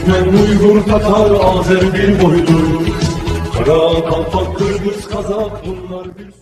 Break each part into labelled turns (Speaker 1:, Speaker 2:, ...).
Speaker 1: Türkmen, Uygur, Tatar, Azer bir boydur. Kara, Kalpak, Kırgız, Kazak bunlar bir...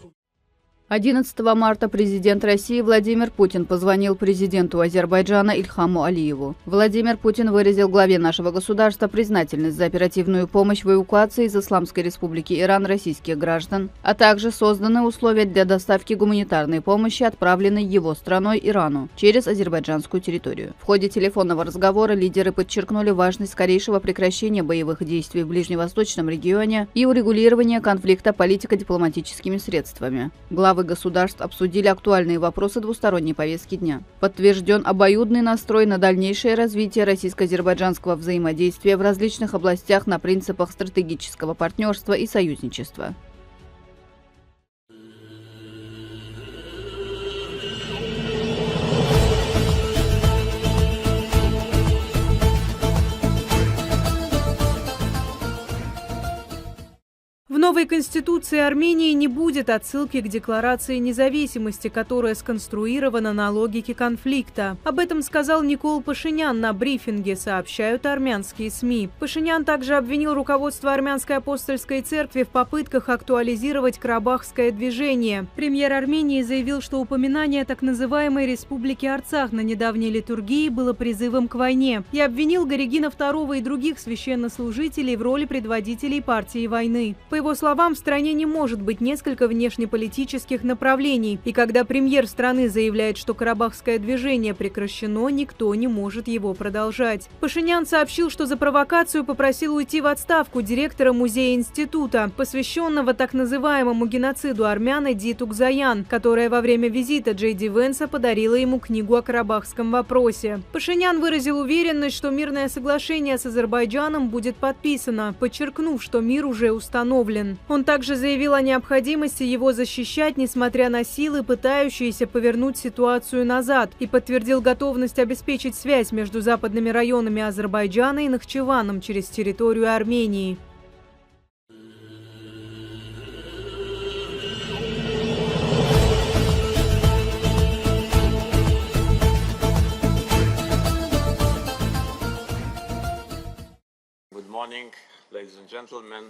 Speaker 2: 11 марта президент России Владимир Путин позвонил президенту Азербайджана Ильхаму Алиеву. Владимир Путин выразил главе нашего государства признательность за оперативную помощь в эвакуации из Исламской Республики Иран российских граждан, а также созданы условия для доставки гуманитарной помощи, отправленной его страной Ирану через азербайджанскую территорию. В ходе телефонного разговора лидеры подчеркнули важность скорейшего прекращения боевых действий в ближневосточном регионе и урегулирования конфликта политико-дипломатическими средствами. Главы государств обсудили актуальные вопросы двусторонней повестки дня. Подтвержден обоюдный настрой на дальнейшее развитие российско-азербайджанского взаимодействия в различных областях на принципах стратегического партнерства и союзничества.
Speaker 3: В новой конституции Армении не будет отсылки к декларации независимости, которая сконструирована на логике конфликта. Об этом сказал Никол Пашинян на брифинге, сообщают армянские СМИ. Пашинян также обвинил руководство Армянской апостольской церкви в попытках актуализировать карабахское движение. Премьер Армении заявил, что упоминание так называемой республики Арцах на недавней литургии было призывом к войне, и обвинил Горегина II и других священнослужителей в роли предводителей партии войны. По его словам, в стране не может быть несколько внешнеполитических направлений, и когда премьер страны заявляет, что карабахское движение прекращено, никто не может его продолжать. Пашинян сообщил, что за провокацию попросил уйти в отставку директора музея-института, посвященного так называемому геноциду армян Эди Тугзаян, которая во время визита Джей Ди Венса подарила ему книгу о карабахском вопросе. Пашинян выразил уверенность, что мирное соглашение с Азербайджаном будет подписано, подчеркнув, что мир уже установлен. Он также заявил о необходимости его защищать, несмотря на силы, пытающиеся повернуть ситуацию назад, и подтвердил готовность обеспечить связь между западными районами Азербайджана и Нахчеваном через территорию Армении.
Speaker 4: Good morning, ladies and gentlemen.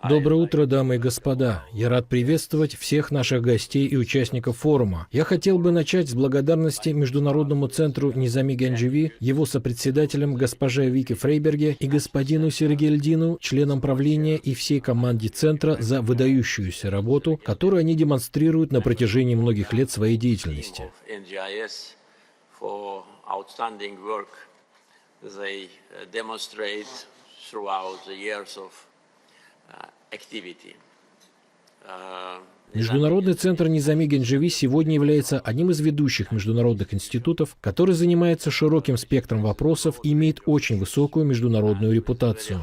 Speaker 5: Доброе утро, дамы и господа. Я рад приветствовать всех наших гостей и участников форума. Я хотел бы начать с благодарности Международному центру Низами Ганджеви, его сопредседателям госпоже Вике Фрейберге и господину Сергельдину, членам правления и всей команде центра за выдающуюся работу, которую они демонстрируют на протяжении многих лет своей деятельности. Международный центр Низами Ганджеви сегодня является одним из ведущих международных институтов, который занимается широким спектром вопросов и имеет очень высокую международную репутацию.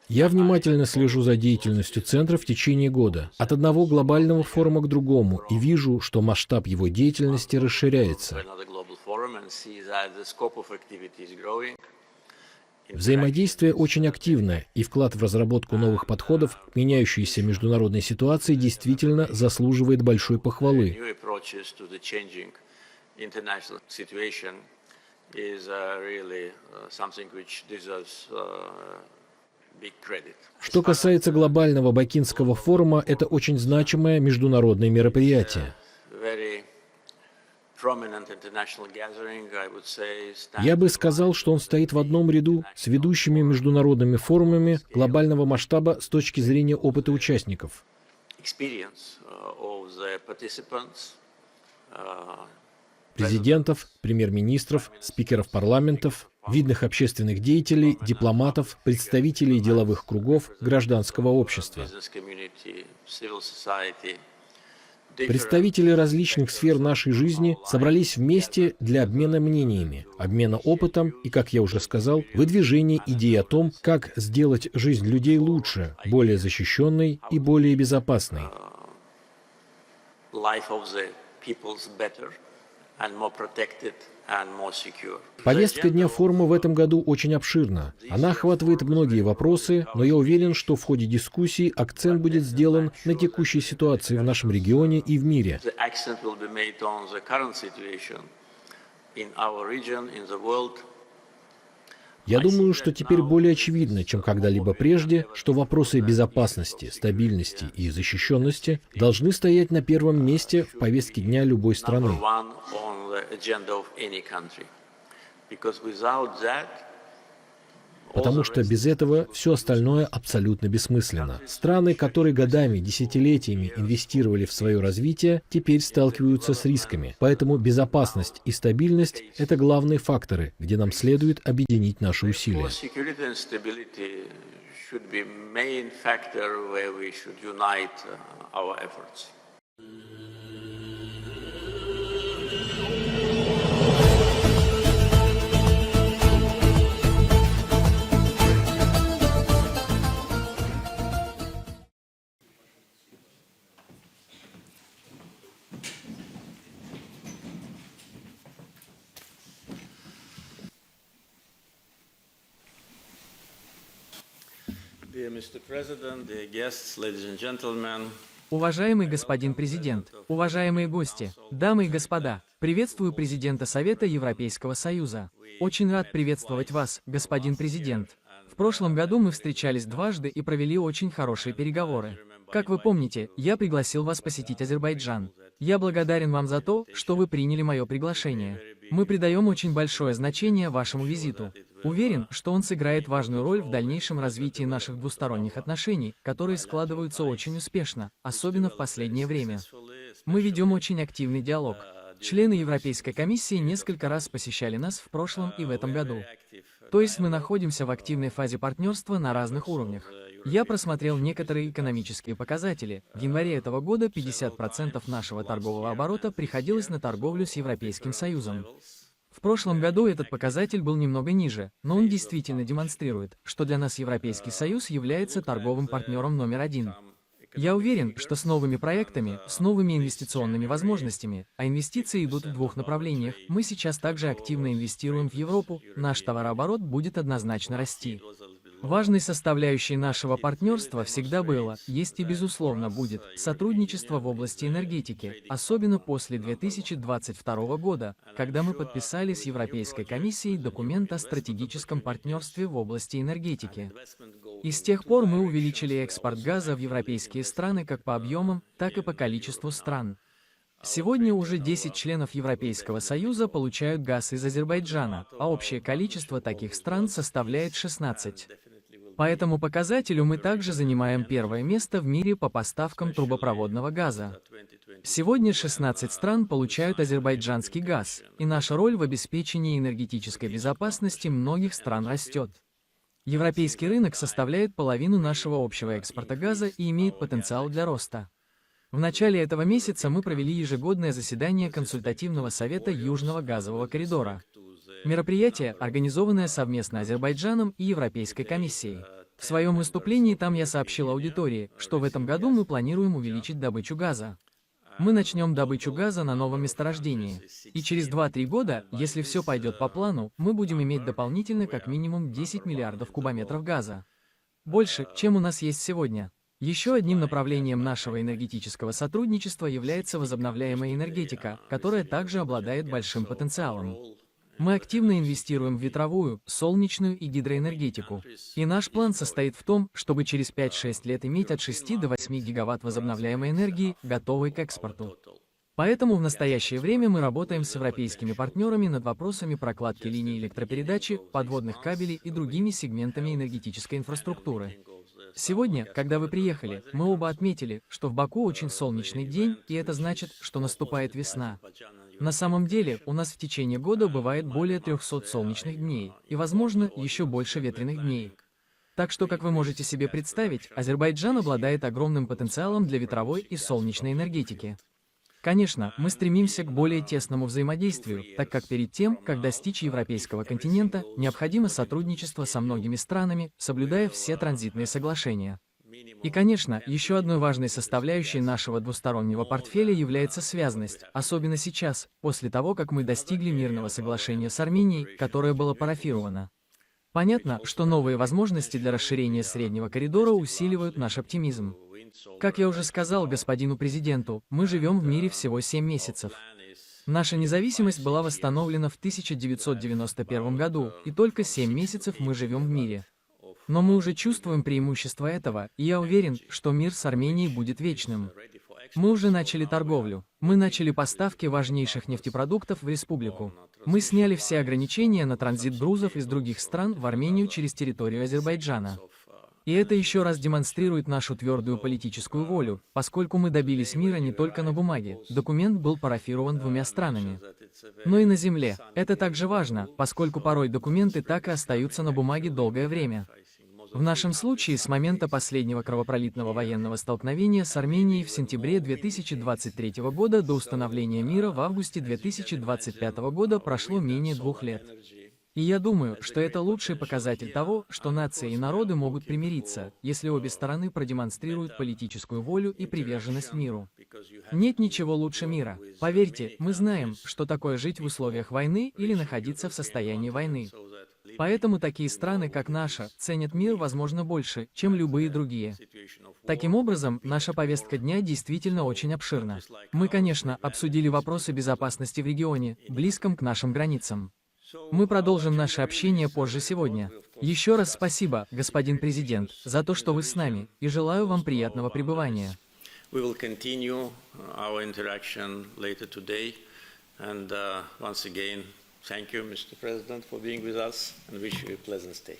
Speaker 5: Я внимательно слежу за деятельностью центра в течение года, от одного глобального форума к другому, и вижу, что масштаб его деятельности расширяется. Взаимодействие очень активное, и вклад в разработку новых подходов к меняющейся международной ситуации действительно заслуживает большой похвалы. Что касается глобального Бакинского форума, это очень значимое международное мероприятие. Я бы сказал, что он стоит в одном ряду с ведущими международными форумами глобального масштаба с точки зрения опыта участников. Президентов, премьер-министров, спикеров парламентов, видных общественных деятелей, дипломатов, представителей деловых кругов, гражданского общества. Представители различных сфер нашей жизни собрались вместе для обмена мнениями, обмена опытом и, как я уже сказал, выдвижения идей о том, как сделать жизнь людей лучше, более защищенной и более безопасной. Повестка дня форума в этом году очень обширна. Она охватывает многие вопросы, но я уверен, что в ходе дискуссий акцент будет сделан на текущей ситуации в нашем регионе и в мире. Я думаю, что теперь более очевидно, чем когда-либо прежде, что вопросы безопасности, стабильности и защищенности должны стоять на первом месте в повестке дня любой страны. Потому что без этого все остальное абсолютно бессмысленно. Страны, которые годами, десятилетиями инвестировали в свое развитие, теперь сталкиваются с рисками. Поэтому безопасность и стабильность — это главные факторы, где нам следует объединить наши усилия.
Speaker 4: Dear Mr. President, dear guests, ladies and gentlemen,
Speaker 6: Уважаемый господин президент, уважаемые гости, дамы и господа, приветствую президента Совета Европейского Союза. Очень рад приветствовать вас, господин президент. В прошлом году мы встречались дважды и провели очень хорошие переговоры. Как вы помните, я пригласил вас посетить Азербайджан. Я благодарен вам за то, что вы приняли мое приглашение. Мы придаем очень большое значение вашему визиту. Уверен, что он сыграет важную роль в дальнейшем развитии наших двусторонних отношений, которые складываются очень успешно, особенно в последнее время. Мы ведем очень активный диалог. Члены Европейской комиссии несколько раз посещали нас в прошлом и в этом году. То есть мы находимся в активной фазе партнерства на разных уровнях. Я просмотрел некоторые экономические показатели. В январе этого года 50% нашего торгового оборота приходилось на торговлю с Европейским Союзом. В прошлом году этот показатель был немного ниже, но он действительно демонстрирует, что для нас Европейский Союз является торговым партнером номер один. Я уверен, что с новыми проектами, с новыми инвестиционными возможностями, а инвестиции идут в двух направлениях, мы сейчас также активно инвестируем в Европу, наш товарооборот будет однозначно расти. Важной составляющей нашего партнерства всегда было, есть и безусловно будет, сотрудничество в области энергетики, особенно после 2022 года, когда мы подписали с Европейской комиссией документ о стратегическом партнерстве в области энергетики. И с тех пор мы увеличили экспорт газа в европейские страны как по объемам, так и по количеству стран. Сегодня уже 10 членов Европейского Союза получают газ из Азербайджана, а общее количество таких стран составляет 16. По этому показателю мы также занимаем первое место в мире по поставкам трубопроводного газа. Сегодня 16 стран получают азербайджанский газ, и наша роль в обеспечении энергетической безопасности многих стран растет. Европейский рынок составляет половину нашего общего экспорта газа и имеет потенциал для роста. В начале этого месяца мы провели ежегодное заседание Консультативного совета Южного газового коридора. Мероприятие, организованное совместно Азербайджаном и Европейской комиссией. В своем выступлении там я сообщил аудитории, что в этом году мы планируем увеличить добычу газа. Мы начнем добычу газа на новом месторождении. И через 2-3 года, если все пойдет по плану, мы будем иметь дополнительно как минимум 10 миллиардов кубометров газа. Больше, чем у нас есть сегодня. Еще одним направлением нашего энергетического сотрудничества является возобновляемая энергетика, которая также обладает большим потенциалом. Мы активно инвестируем в ветровую, солнечную и гидроэнергетику. И наш план состоит в том, чтобы через 5-6 лет иметь от 6 до 8 гигаватт возобновляемой энергии, готовой к экспорту. Поэтому в настоящее время мы работаем с европейскими партнерами над вопросами прокладки линий электропередачи, подводных кабелей и другими сегментами энергетической инфраструктуры. Сегодня, когда вы приехали, мы оба отметили, что в Баку очень солнечный день, и это значит, что наступает весна. На самом деле, у нас в течение года бывает более 300 солнечных дней, и, возможно, еще больше ветреных дней. Так что, как вы можете себе представить, Азербайджан обладает огромным потенциалом для ветровой и солнечной энергетики. Конечно, мы стремимся к более тесному взаимодействию, так как перед тем, как достичь европейского континента, необходимо сотрудничество со многими странами, соблюдая все транзитные соглашения. И, конечно, еще одной важной составляющей нашего двустороннего портфеля является связность, особенно сейчас, после того, как мы достигли мирного соглашения с Арменией, которое было парафировано. Понятно, что новые возможности для расширения среднего коридора усиливают наш оптимизм. Как я уже сказал господину президенту, мы живем в мире всего 7 месяцев. Наша независимость была восстановлена в 1991 году, и только 7 месяцев мы живем в мире. Но мы уже чувствуем преимущество этого, и я уверен, что мир с Арменией будет вечным. Мы уже начали торговлю. Мы начали поставки важнейших нефтепродуктов в республику. Мы сняли все ограничения на транзит грузов из других стран в Армению через территорию Азербайджана. И это еще раз демонстрирует нашу твердую политическую волю, поскольку мы добились мира не только на бумаге. Документ был парафирован 2 странами, но и на земле. Это также важно, поскольку порой документы так и остаются на бумаге долгое время. В нашем случае, с момента последнего кровопролитного военного столкновения с Арменией в сентябре 2023 года до установления мира в августе 2025 года прошло менее 2 лет. И я думаю, что это лучший показатель того, что нации и народы могут примириться, если обе стороны продемонстрируют политическую волю и приверженность миру. Нет ничего лучше мира. Поверьте, мы знаем, что такое жить в условиях войны или находиться в состоянии войны. Поэтому такие страны, как наша, ценят мир, возможно, больше, чем любые другие. Таким образом, наша повестка дня действительно очень обширна. Мы, конечно, обсудили вопросы безопасности в регионе, близком к нашим границам. Мы продолжим наше общение позже сегодня. Еще раз спасибо, господин президент, за то, что вы с нами, и желаю вам приятного пребывания.
Speaker 4: We will continue our interaction later today. And once again, thank you, Mr. President, for being with us, and wish you a pleasant stay.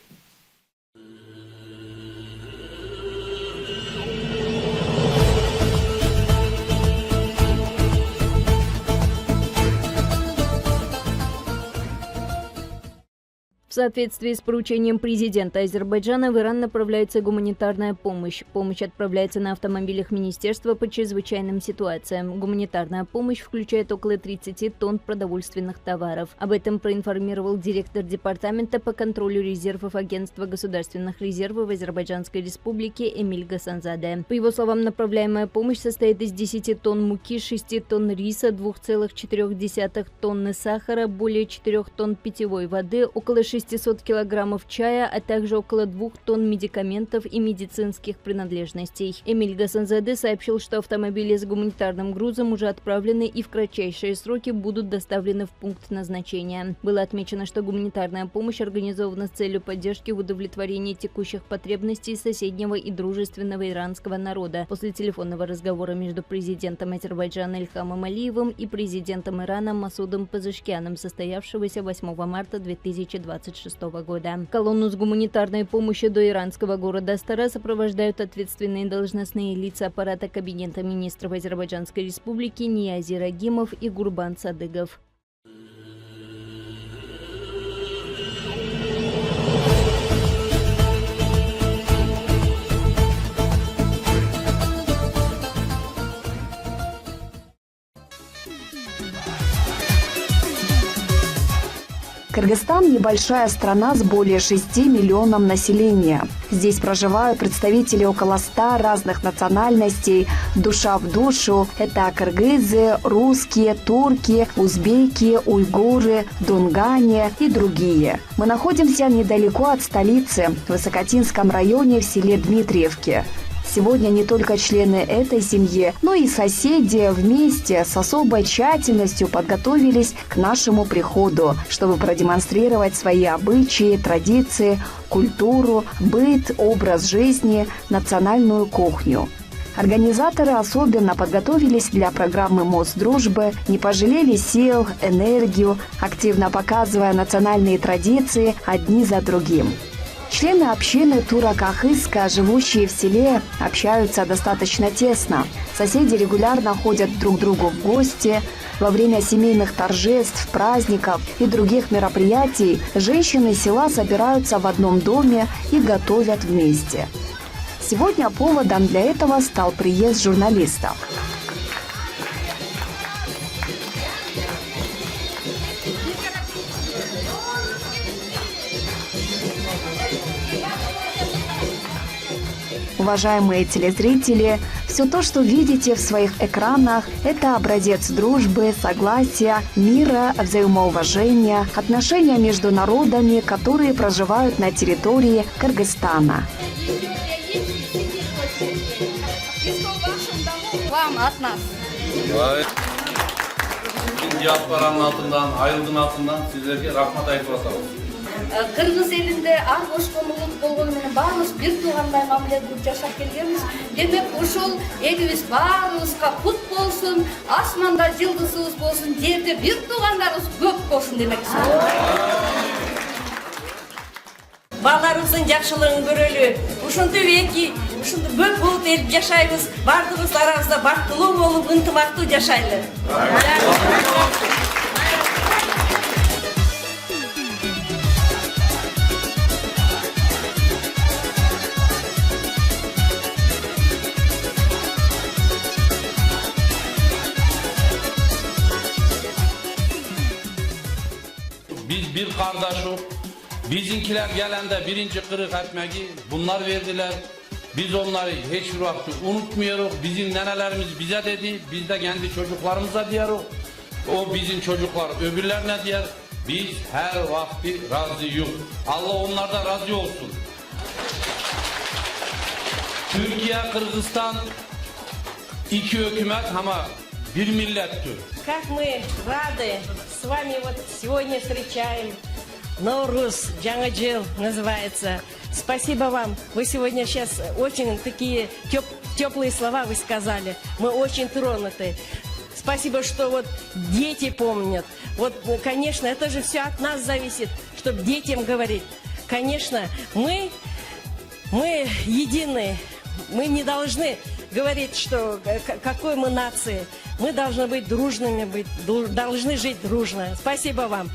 Speaker 7: В соответствии с поручением президента Азербайджана в Иран направляется гуманитарная помощь. Помощь отправляется на автомобилях Министерства по чрезвычайным ситуациям. Гуманитарная помощь включает около 30 тонн продовольственных товаров. Об этом проинформировал директор департамента по контролю резервов Агентства государственных резервов Азербайджанской республики Эмиль Гасанзаде. По его словам, направляемая помощь состоит из 10 тонн муки, 6 тонн риса, 2,4 тонны сахара, более 4 тонн питьевой воды, около 600 килограммов чая, а также около 2 тонн медикаментов и медицинских принадлежностей. Эмиль Гасанзаде сообщил, что автомобили с гуманитарным грузом уже отправлены и в кратчайшие сроки будут доставлены в пункт назначения. Было отмечено, что гуманитарная помощь организована с целью поддержки в удовлетворении текущих потребностей соседнего и дружественного иранского народа после телефонного разговора между президентом Азербайджана Ильхамом Алиевым и президентом Ирана Масудом Пазешкианом, состоявшегося 8 марта 2026 года. Колонну с гуманитарной помощью до иранского города Астара сопровождают ответственные должностные лица аппарата Кабинета министров Азербайджанской республики Ниязи Рагимов и Гурбан Садыгов.
Speaker 8: Кыргызстан – небольшая страна с более 6 миллионов населения. Здесь проживают представители около 100 разных национальностей, душа в душу. Это кыргызы, русские, турки, узбеки, уйгуры, дунгане и другие. Мы находимся недалеко от столицы, в Высокотинском районе в селе Дмитриевке. Сегодня не только члены этой семьи, но и соседи вместе с особой тщательностью подготовились к нашему приходу, чтобы продемонстрировать свои обычаи, традиции, культуру, быт, образ жизни, национальную кухню. Организаторы особенно подготовились для программы «Мост дружбы», не пожалели сил, энергию, активно показывая национальные традиции одни за другим. Члены общины Тура-Кахыска, живущие в селе, общаются достаточно тесно. Соседи регулярно ходят друг к другу в гости. Во время семейных торжеств, праздников и других мероприятий женщины села собираются в одном доме и готовят вместе. Сегодня поводом для этого стал приезд журналистов. Уважаемые телезрители, все то, что видите в своих экранах, это образец дружбы, согласия, мира, взаимоуважения, отношения между народами, которые проживают на территории Кыргызстана.
Speaker 9: Вам от нас. Bütün diasporanın altından, Ayıldın altından sizlerge rahmet aytып атабыз.
Speaker 10: Кыргыз элинде ар бошкон улут болгону менен баарыбыз бир туугандай мамиле кылып жашап келгенбиз. Демек ушул элибиз баарыбызга кут болсун, асманда жылдызыбыз болсун, жерде бир туугандарыбыз көп болсун демекчи.
Speaker 11: Баларыбыздын жакшылыгын көрөлү. Ушинтип эки, ушундай көп болуп элип жашайбыз. Бардыгыбыз арабызда бактылуу болуп, ынтымактуу жашайлы.
Speaker 9: Biz bir kardeşik. Bizinkiler gelende birinci kırık ekmeği bunlar verdiler. Biz onları hiçbir vakti unutmuyoruz. Bizim nenelerimiz bize dedi. Biz de kendi çocuklarımıza diyoruz. O bizim çocuklar öbürlerine diyor. Biz her vakti razıyız. Allah onlardan razı olsun. Türkiye, Kırgızistan iki hükümet ama bir millettir.
Speaker 11: Как мы рады с вами вот сегодня встречаем. Наурыз, Жаңа жыл называется. Спасибо вам. Вы сегодня сейчас очень такие теплые слова вы сказали. Мы очень тронуты. Спасибо, что вот дети помнят. Вот, конечно, это же все от нас зависит, чтобы детям говорить. Конечно, мы едины. Мы не должны говорить, что какой мы нации. Мы должны быть дружными, должны жить дружно. Спасибо вам.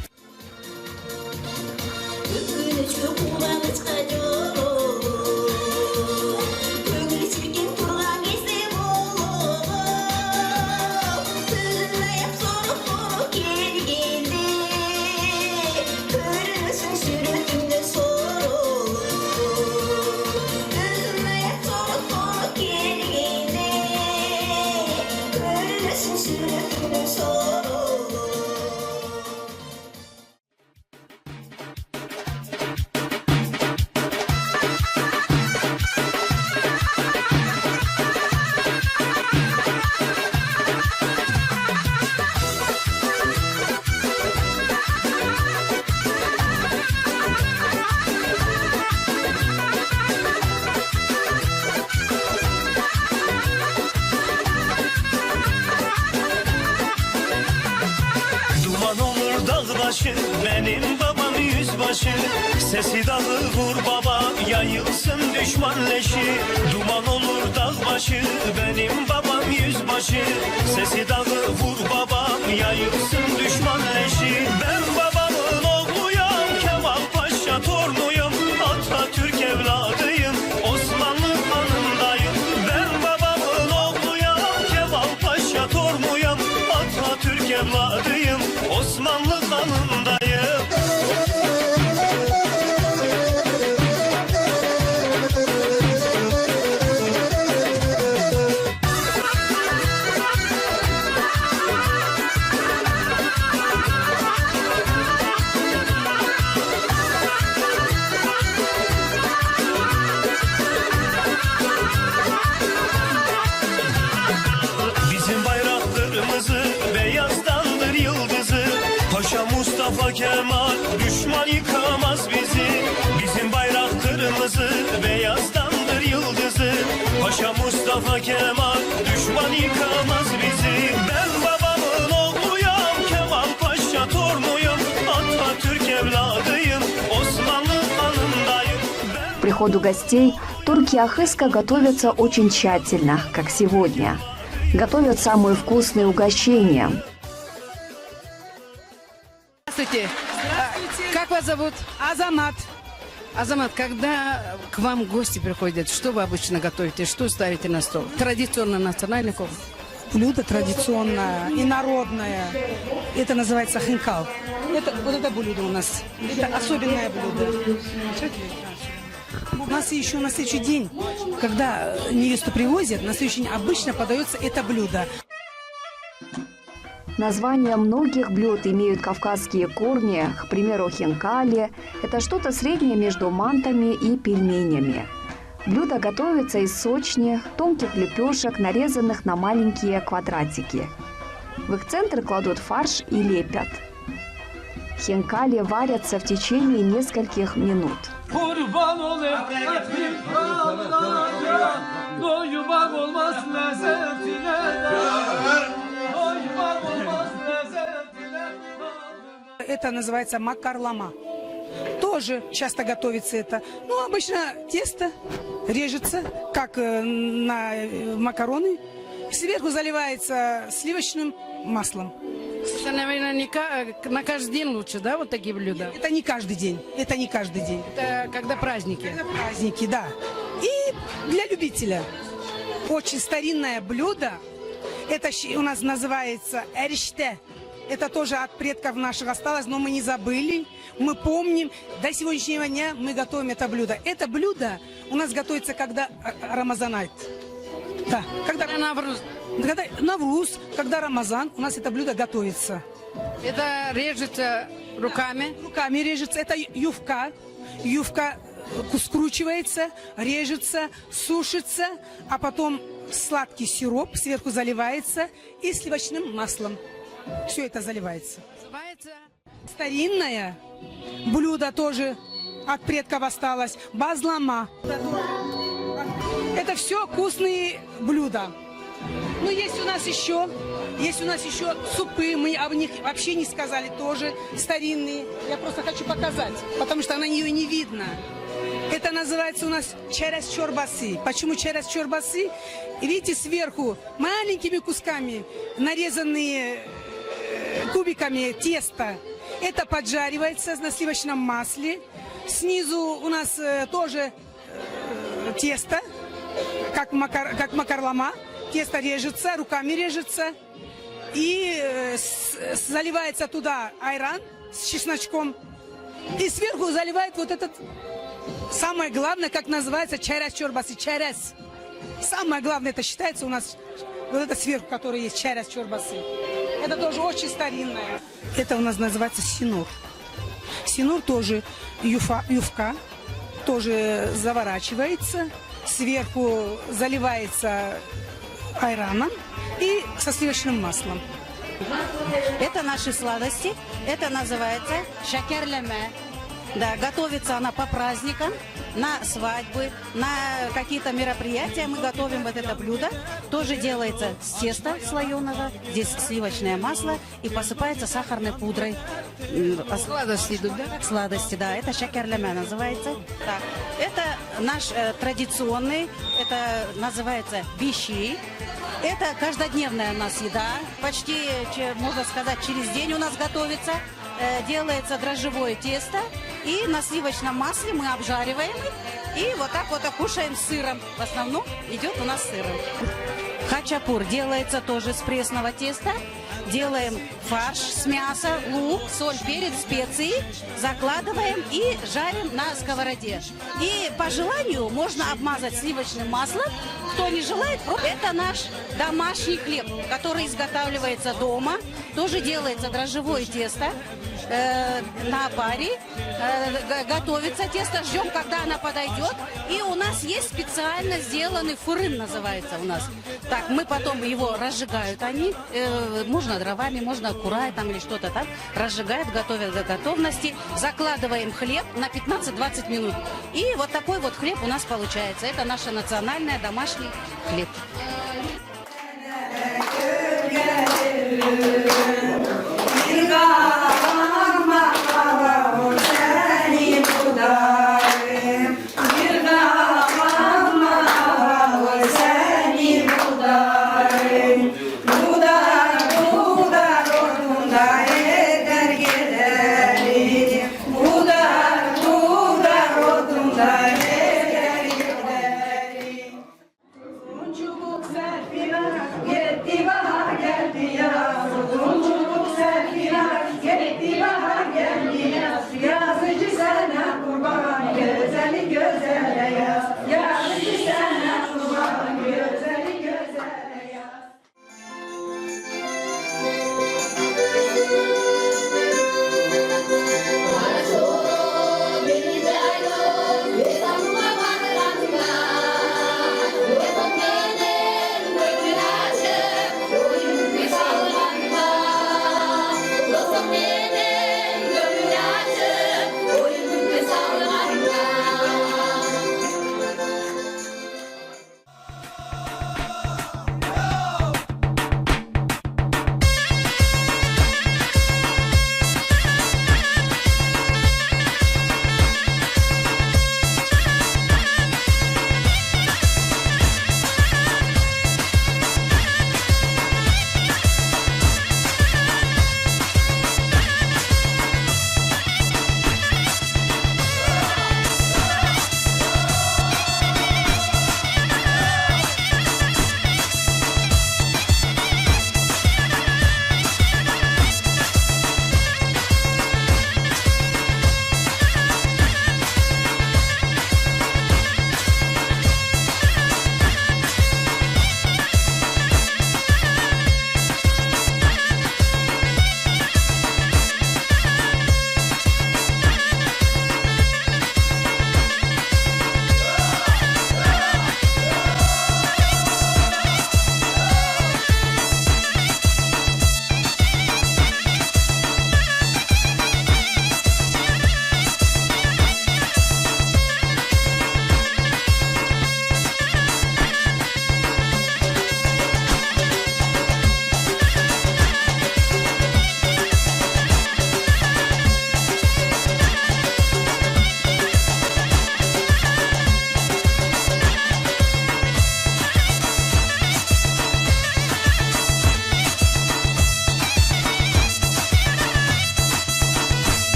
Speaker 1: Benim babam yüzbaşı, sesi dağı vur baba, yayılsın düşman leşi. Duman olur dağ başı, benim babam yüzbaşı, sesi dağı vur baba, yayılsın düşman leşi. Ben babamın oğluyum, Kemal Paşa torunuyum, Atatürk evladıyım, Osmanlı kanındayım. Ben babamın oğluyum, Kemal Paşa torunuyum, Atatürk evladıyım, Osmanlı kanındayım. Bizim bayrak kırmızı, beyazdandır yıldızı. Paşa Mustafa Kemal, düşman yıkamaz bizi. Bizim bayrak kırmızı, beyazdandır yıldızı. Paşa Mustafa Kemal, düşman yıkamaz bizi. Ben babamın oğluyum, Kemal Paşa torunuyum, Atatürk evladıyım, Osmanlı kanındayım.
Speaker 8: К приходу гостей турки Ахыска готовятся очень тщательно, как сегодня. Готовят самые вкусные угощения.
Speaker 12: Здравствуйте. Как вас зовут?
Speaker 13: Азамат.
Speaker 12: Азамат, когда к вам гости приходят, что вы обычно готовите, что ставите на стол? Традиционно национальный кухня.
Speaker 13: Блюдо традиционное и народное. Это называется хинкал. Вот это блюдо у нас. Это особенное блюдо. У нас еще на следующий день, когда невесту привозят, на следующий день обычно подается это блюдо.
Speaker 8: Названия многих блюд имеют кавказские корни, к примеру, хинкали. Это что-то среднее между мантами и пельменями. Блюдо готовится из сочни, тонких лепешек, нарезанных на маленькие квадратики. В их центр кладут фарш и лепят. Хинкали варятся в течение нескольких минут.
Speaker 1: Kurban olayım doymak olmaz lezzetine doymak olmaz lezzetine.
Speaker 13: Это называется макарлама. Тоже часто готовится это. Ну, обычно тесто режется, как на макароны. Сверху заливается сливочным маслом.
Speaker 12: Это, наверное, на каждый день лучше, да, вот такие блюда?
Speaker 13: Это не каждый день. Это не каждый день.
Speaker 12: Это когда праздники?
Speaker 13: Это праздники, да. И для любителя. Очень старинное блюдо. Это у нас называется эриште. Это тоже от предков наших осталось, но мы не забыли. Мы помним. До сегодняшнего дня мы готовим это блюдо. Это блюдо у нас готовится, когда рамазанайт. Да, когда
Speaker 12: Навруз.
Speaker 13: Навруз, когда Рамазан, у нас это блюдо готовится.
Speaker 12: Это режется руками?
Speaker 13: Руками режется. Это юфка. Юфка скручивается, режется, сушится, а потом сладкий сироп сверху заливается и сливочным маслом. Все это заливается. Старинное блюдо тоже от предков осталось. Базлама. Это все вкусные блюда. Ну, есть у нас еще супы, мы об них вообще не сказали, тоже старинные. Я просто хочу показать, потому что на нее не видно. Это называется у нас через чорбасы. Почему через чорбасы? Видите, сверху маленькими кусками нарезанные кубиками теста. Это поджаривается на сливочном масле. Снизу у нас тоже тесто, как макарлама. Тесто режется, руками режется. И заливается туда айран с чесночком. И сверху заливает вот этот, самое главное, как называется, чайрас чорбасы, чайрас. Самое главное, это считается у нас, вот это сверху, который есть, чайрас чорбасы. Это тоже очень старинное. Это у нас называется синур. Синур тоже юфка, тоже заворачивается, сверху заливается айраном и со сливочным маслом.
Speaker 14: Это наши сладости. Это называется шакерляме. Да, готовится она по праздникам, на свадьбы, на какие-то мероприятия мы готовим вот это блюдо. Тоже делается с теста слоеного, здесь сливочное масло и посыпается сахарной пудрой.
Speaker 12: Сладости идут, да?
Speaker 14: Сладости, да, это шакерляме называется. Так, это наш традиционный, это называется биши. Это каждодневная у нас еда, почти, можно сказать, через день у нас готовится. Делается дрожжевое тесто, и на сливочном масле мы обжариваем их, и вот так вот кушаем с сыром. В основном идет у нас сыром. Хачапур делается тоже с пресного теста. Делаем фарш с мяса, лук, соль, перец, специи, закладываем и жарим на сковороде. И по желанию можно обмазать сливочным маслом. Кто не желает, это наш домашний хлеб, который изготавливается дома. Тоже делается дрожжевое тесто на паре. Готовится тесто, ждем, когда она подойдет. И у нас есть специально сделанный фурын, называется у нас. Так, мы потом его разжигают они, можно дровами, можно курай там или что-то там. Разжигают, готовят до готовности. Закладываем хлеб на 15-20 минут. И вот такой вот хлеб у нас получается. Это наша национальная домашний хлеб.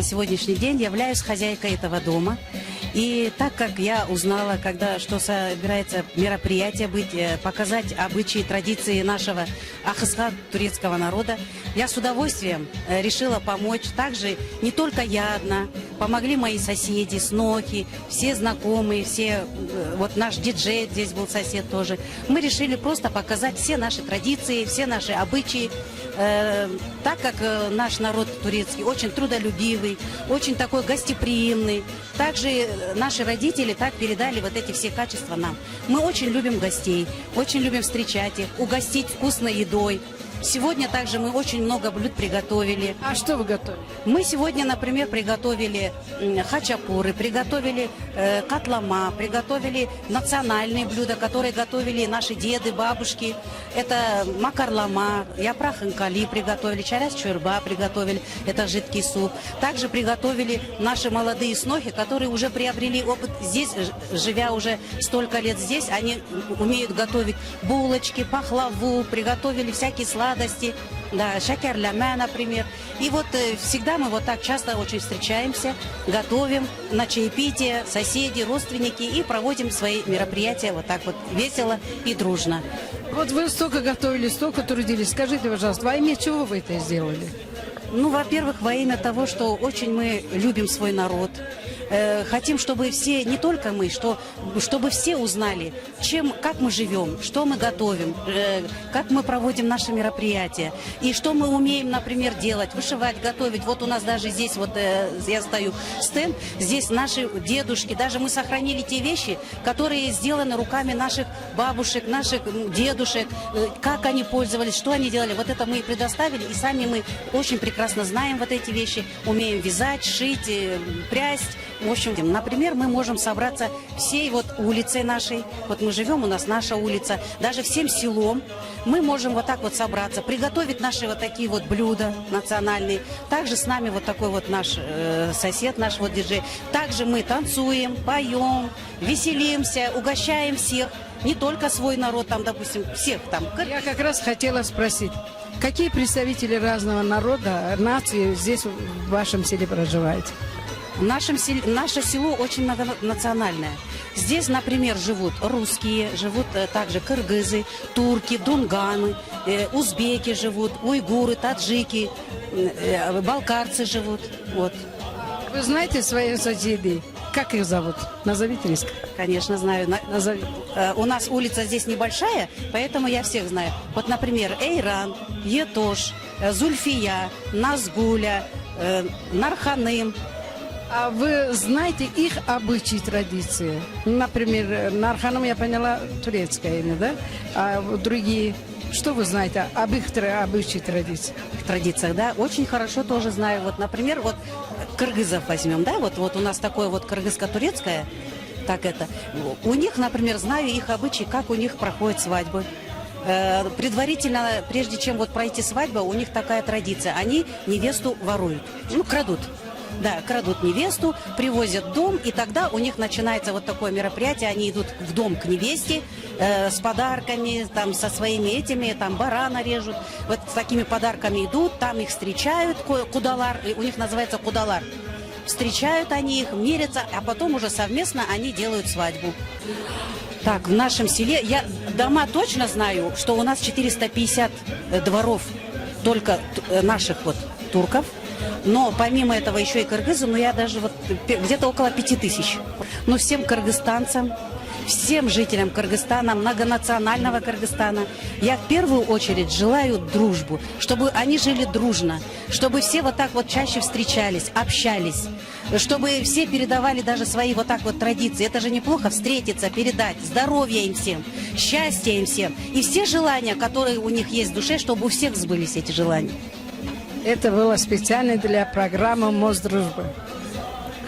Speaker 14: на сегодняшний день являюсь хозяйкой этого дома. И так как я узнала, что собирается мероприятие быть, показать обычаи и традиции нашего Ахыска, турецкого народа, я с удовольствием решила помочь. Также не только я одна, помогли мои соседи, снохи, все знакомые, вот наш диджей здесь был сосед тоже. Мы решили просто показать все наши традиции, все наши обычаи. Так как наш народ турецкий очень трудолюбивый, очень такой гостеприимный, также наши родители так передали вот эти все качества нам. Мы очень любим гостей, очень любим встречать их, угостить вкусной едой. Сегодня также мы очень много блюд приготовили.
Speaker 12: А что вы готовили?
Speaker 14: Мы сегодня, например, приготовили хачапуры, приготовили котлама, приготовили национальные блюда, которые готовили наши деды, бабушки. Это макарлама, япрах инкали приготовили, чаряс чурба приготовили, это жидкий суп. Также приготовили наши молодые снохи, которые уже приобрели опыт здесь, живя уже столько лет здесь, они умеют готовить булочки, пахлаву, приготовили всякие сладости. Да, шакерляме, например. И вот всегда мы вот так часто очень встречаемся, готовим на чаепитие, соседи, родственники и проводим свои мероприятия вот так вот весело и дружно.
Speaker 12: Вот вы столько готовили, столько трудились. Скажите, пожалуйста, во имя чего вы это сделали?
Speaker 14: Ну, во-первых, во имя того, что очень мы любим свой народ. Хотим, чтобы все, не только мы, чтобы все узнали, как мы живем, что мы готовим, как мы проводим наши мероприятия, и что мы умеем, например, делать, вышивать, готовить. Вот у нас даже здесь, вот я стою, стенд, здесь наши дедушки, даже мы сохранили те вещи, которые сделаны руками наших бабушек, наших дедушек, как они пользовались, что они делали. Вот это мы и предоставили, и сами мы очень прекрасно знаем вот эти вещи, умеем вязать, шить, прясть. В общем, например, мы можем собраться всей вот улицей нашей, вот мы живем, у нас наша улица, даже всем селом, мы можем вот так вот собраться, приготовить наши вот такие вот блюда национальные. Также с нами вот такой вот наш сосед, наш вот диджей. Также мы танцуем, поем, веселимся, угощаем всех, не только свой народ, там, допустим, всех там.
Speaker 12: Я как раз хотела спросить, какие представители разного народа, нации здесь в вашем селе проживают?
Speaker 14: Наше село очень многонациональное. Здесь, например, живут русские, живут также кыргызы, турки, дунганы, узбеки живут, уйгуры, таджики, балкарцы живут. Вот.
Speaker 12: Вы знаете своих соседей? Как их зовут? Назовите несколько.
Speaker 14: Конечно, знаю. У нас улица здесь небольшая, поэтому я всех знаю. Вот, например, Эйран, Етош, Зульфия, Назгуля, Нарханым.
Speaker 12: А вы знаете их обычаи, традиции? Например, Нарханым, я поняла, турецкое имя, да? А другие, что вы знаете об их обычаях,
Speaker 14: традициях, да? Очень хорошо тоже знаю. Вот, например, вот кыргызов возьмем, да? Вот у нас такое вот кыргызско-турецкое, так это. У них, например, знаю их обычаи, как у них проходят свадьбы. Предварительно, прежде чем вот пройти свадьбу, у них такая традиция. Они невесту воруют, крадут. Да, крадут невесту, привозят в дом, и тогда у них начинается вот такое мероприятие. Они идут в дом к невесте с подарками, там, со своими этими, там, барана режут. Вот с такими подарками идут, там их встречают, кудалар, у них называется кудалар. Встречают они их, мирятся, а потом уже совместно они делают свадьбу. Так, в нашем селе, я дома точно знаю, что у нас 450 дворов только наших вот турков. Но помимо этого еще и кыргызы, я даже вот где-то около 5000. Но всем кыргызстанцам, всем жителям Кыргызстана, многонационального Кыргызстана, я в первую очередь желаю дружбу, чтобы они жили дружно, чтобы все вот так вот чаще встречались, общались, чтобы все передавали даже свои вот так вот традиции. Это же неплохо встретиться, передать здоровья им всем, счастья им всем. И все желания, которые у них есть в душе, чтобы у всех сбылись эти желания.
Speaker 12: Это было специально для программы «Мост дружбы».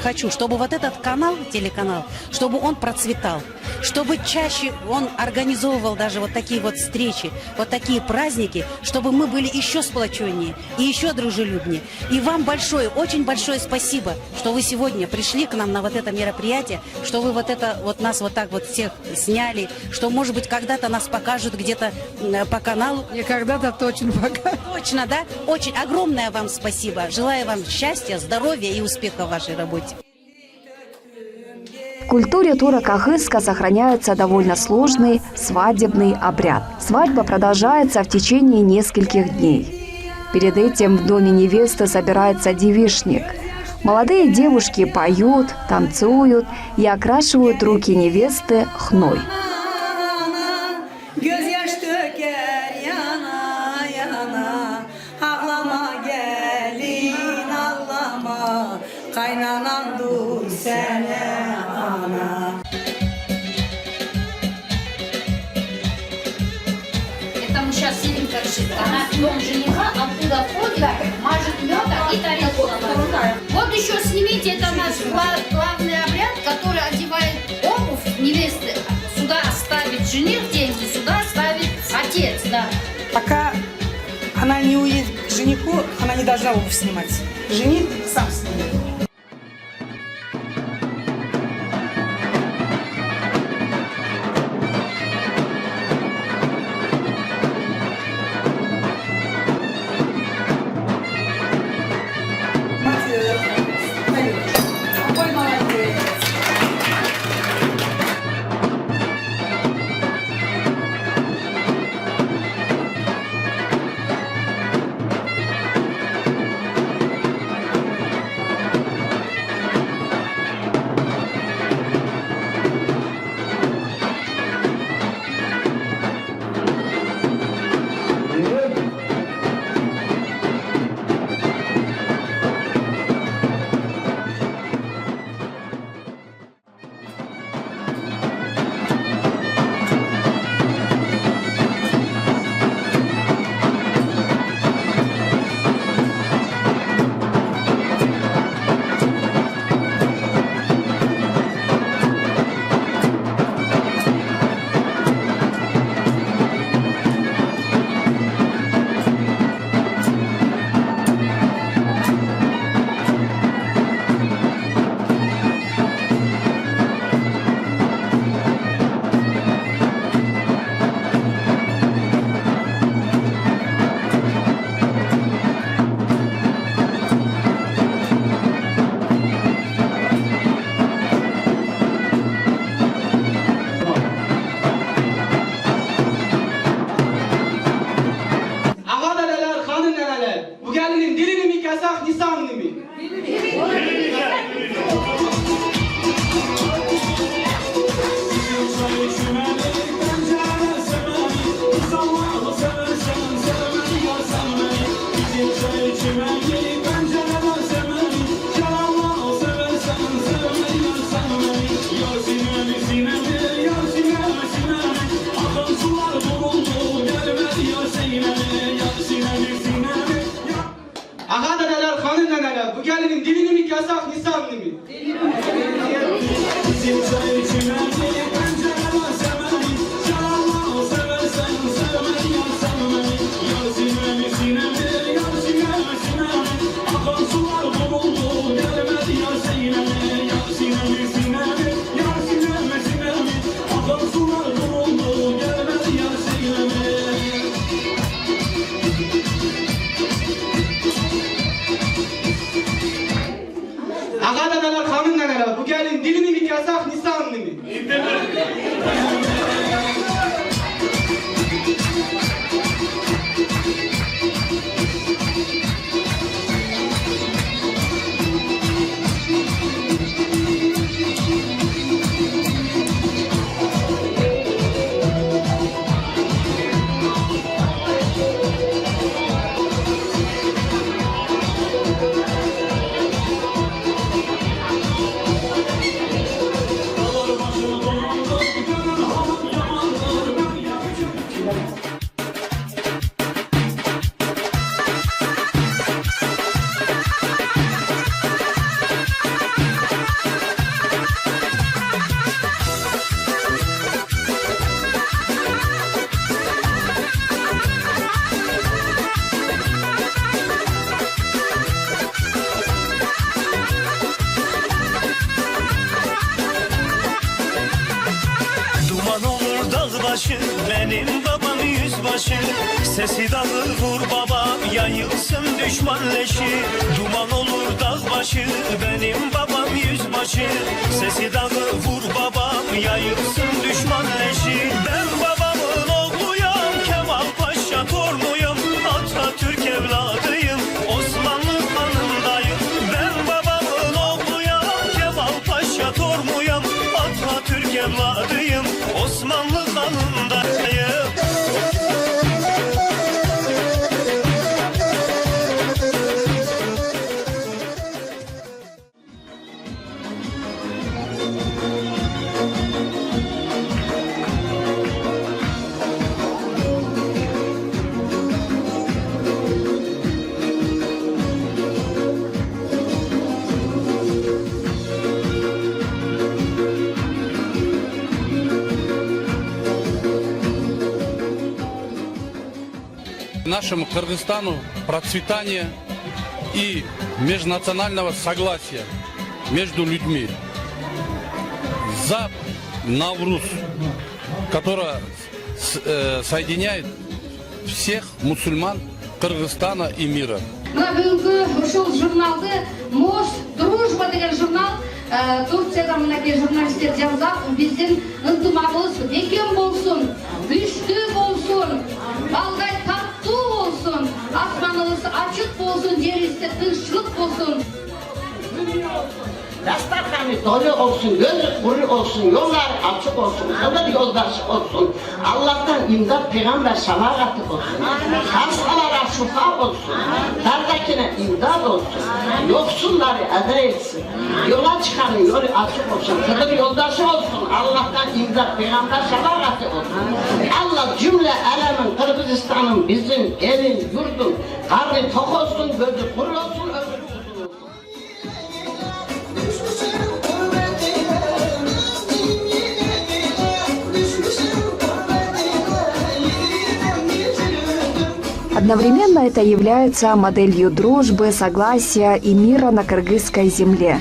Speaker 14: хочу, чтобы вот этот канал, телеканал, чтобы он процветал, чтобы чаще он организовывал даже вот такие вот встречи, вот такие праздники, чтобы мы были еще сплоченнее и еще дружелюбнее. И вам большое, очень большое спасибо, что вы сегодня пришли к нам на вот это мероприятие, что вы вот это вот нас вот так вот всех сняли, что, может быть, когда-то нас покажут где-то по каналу.
Speaker 12: Не когда-то, точно покажут.
Speaker 14: Точно, да? Очень огромное вам спасибо. Желаю вам счастья, здоровья и успеха в вашей работе.
Speaker 8: В культуре туро-кагызска сохраняется довольно сложный свадебный обряд. Свадьба продолжается в течение нескольких дней. Перед этим в доме невесты собирается девичник. Молодые девушки поют, танцуют и окрашивают руки невесты хной.
Speaker 10: Это мы сейчас сидим как шит. Она в дом жениха, оттуда входит, мажет меда и тарелку намазывает. Вот еще снимите, это наш главный обряд, который одевает обувь невесты. Сюда ставит жених деньги, сюда ставит отец, да.
Speaker 13: Пока она не уедет к жениху, она не должна обувь снимать. Жених сам снимет.
Speaker 15: yüzbaşı, benim babam yüzbaşı. Sesi dağılır babam, yayılsın düşman leşi. Duman olur dağ başı, benim babam yüzbaşı. Sesi dağılır babam, yayılsın düşman leşi. Ben babamın oğluyum, Kemal Paşa torunuyum. Atatürk evladıyım, Osmanlı kanındayım. Ben babamın oğluyum, Kemal Paşa torunuyum. Atatürk evladıyım, Osmanlı kanındayım.
Speaker 9: Нашему Кыргызстану процветания и межнационального согласия между людьми. За Навруз, которая соединяет всех мусульман Кыргызстана и мира.
Speaker 10: Ушул журналды «Мост, дружба» деген журнал Турциядан мынакей журналисттер жазат, биздин ынтымагыбыз бекем болсун, күчтүү болсун, балдай таттуу болсун, асманыбыз ачык болсун, жерибизде тынччылык болсун.
Speaker 16: Dastarkanı dolu olsun, gözü kuru olsun, yollar açık olsun, kadar yoldaşı olsun. Allah'tan imdat peygamber şefaati olsun. Hastalara şifa olsun. Dardakine imdat olsun. Yoksulları eder etsin. Yola çıkanın yolu açık olsun. Kadar yoldaşı olsun. Allah'tan imdat peygamber şefaati olsun. Allah cümle alemin, Kırgızistan'ın, bizim evin, yurdun, karnı tok olsun, gözü kuru olsun, ömrü uzun olsun.
Speaker 8: Одновременно это является моделью дружбы, согласия и мира на кыргызской земле.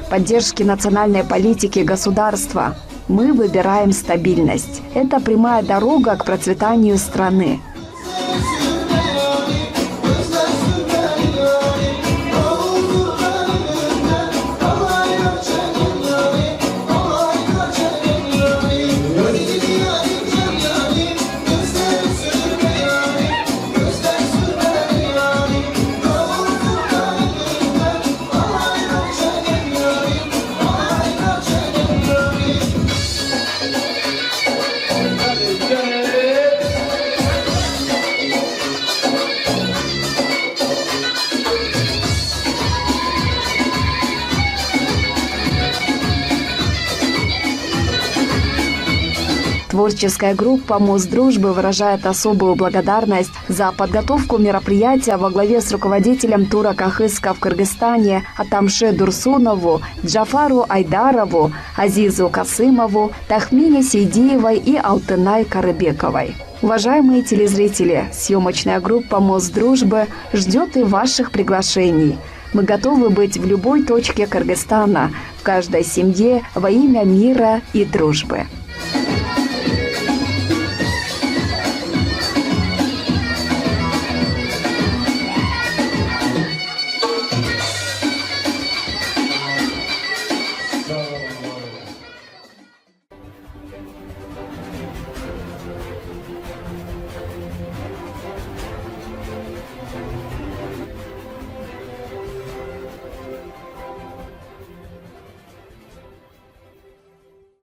Speaker 8: Поддержки национальной политики государства. Мы выбираем стабильность. Это прямая дорога к процветанию страны. Творческая группа «Мост дружбы» выражает особую благодарность за подготовку мероприятия во главе с руководителем тура Кахыска в Кыргызстане Атамше Дурсунову, Джафару Айдарову, Азизу Касымову, Тахмине Сейдиевой и Алтынай Карыбековой. Уважаемые телезрители, съемочная группа «Мост дружбы» ждет и ваших приглашений. Мы готовы быть в любой точке Кыргызстана, в каждой семье во имя мира и дружбы.